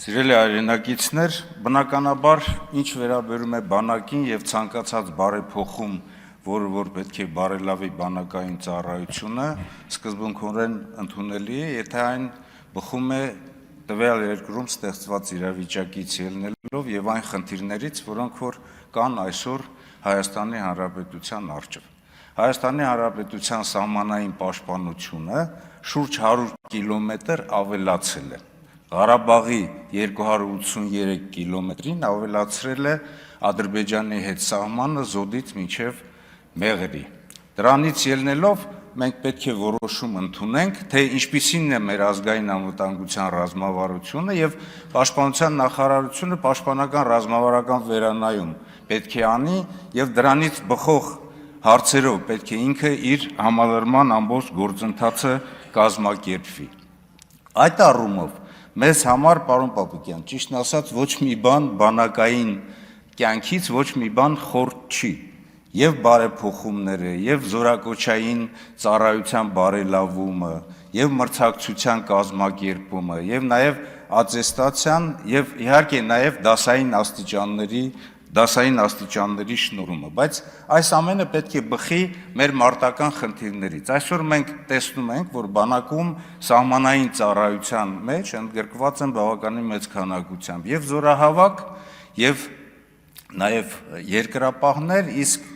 Սիրելի հայրենակիցներ, բնականաբար ինչ վերաբերում է բանակին եւ ցանկացած բարեփոխում, որ պետք է բարելավի բանակային ծառայությունը, սկզբունքորեն ընդունելի է, եթե այն բխում է տվյալ երկրում ստեղծված իրավիճակից ելնելով եւ այն խնդիրներից, որոնք որ կան այսօր Հայաստանի Հանրապետության առջեւ։ Հայաստանի Հանրապետության սահմանային պաշտպանությունը շուրջ 100 կիլոմետր ավելացել է։ Ղարաբաղի 283 կիլոմետրին ավելացրել է Ադրբեջանի հետ սահմանը Զոդից մինչև Մեղրի։ Դրանից ելնելով մենք պետք է որոշում ընդունենք, թե ինչպիսին է մեր ազգային անվտանգության ռազմավարությունը եւ Պաշտպանության նախարարությունը պաշտպանական ռազմավարական վերանայում պետք է անի եւ դրանից բխող հարցերով պետք է ինքը իր համալրման ամբողջ գործընթացը կազմակերպվի։ Այդ առումով մեզ համար, պարոն Պապիկյան, ճիշտն ասած, ոչ մի բան բանակային կյանքից ոչ մի բան խորտ չի։ Եվ բարեփոխումները, եւ զորակոչային ծառայության բարելավումը, եւ մրցակցության կազմակերպումը, եւ նաեւ ատեստացիան, եւ իհարկե նաեւ դասային աստիճանների շնորհումը, բայց այս ամենը պետք է բխի մեր մարտական խնդիրներից։ Այսօր մենք տեսնում ենք, որ բանակում սահմանային ծառայության մեջ ընդգրկված են բավականին մեծ քանակությամբ եւ զորահավաք եւ նաեւ երկրապահներ, իսկ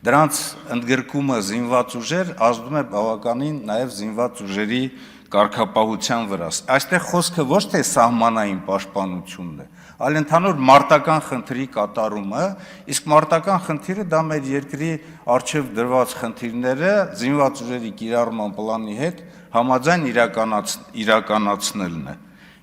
դրանց ընդգրկումը զինված ուժեր ազդում է բավականին նաեւ զինված ուժերի կարգապահության վրա։ Այստեղ խոսքը ոչ թե սահմանային պաշտպանությունն է, այլ ընդհանուր մարտական խնդրի կատարումը, իսկ մարտական խնդիրը դա մեր երկրի առջև դրված խնդիրները զինված ուժերի կիրառման պլանի հետ համաձայն իրականացնելն է։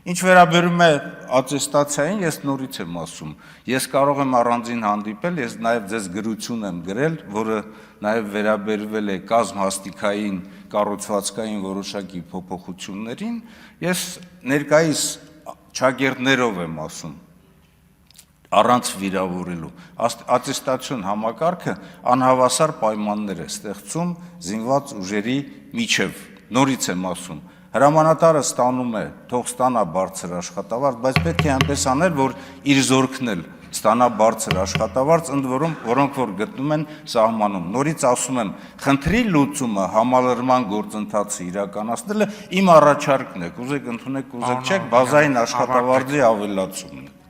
Ինչ վերաբերում է ատեստացիային, ես նորից եմ ասում, ես կարող եմ առանձին հանդիպել, ես նաև ձեզ գրություն եմ գրել, որը նաև վերաբերվել է կազմհաստիկային կառուցվածքային որոշակի փոփոխություններին, ես ներկայիս ճակերտներով եմ ասում, առանց վիրավորելու, ատեստացիոն համակարգը անհավասար պայմաններ է ստեղծում զինված ուժերի միջև, նորից եմ ասում, հրամանատարը ստանում է, թող ստանա բարձր աշխատավարձ, բայց պետք է այնպես անել, որ իր զորքն էլ ստանա բարձր աշխատավարձ, ընդ որում, որոնք որ գտնում են սահմանում։ Նորից ասում եմ, խնդրի լուծումը համալրման գործընթացը իրականացնելը իմ առաջարկն է, կուզեք ընդունեք, կուզեք չեք, բազային աշխատավարձի ավելացումն է։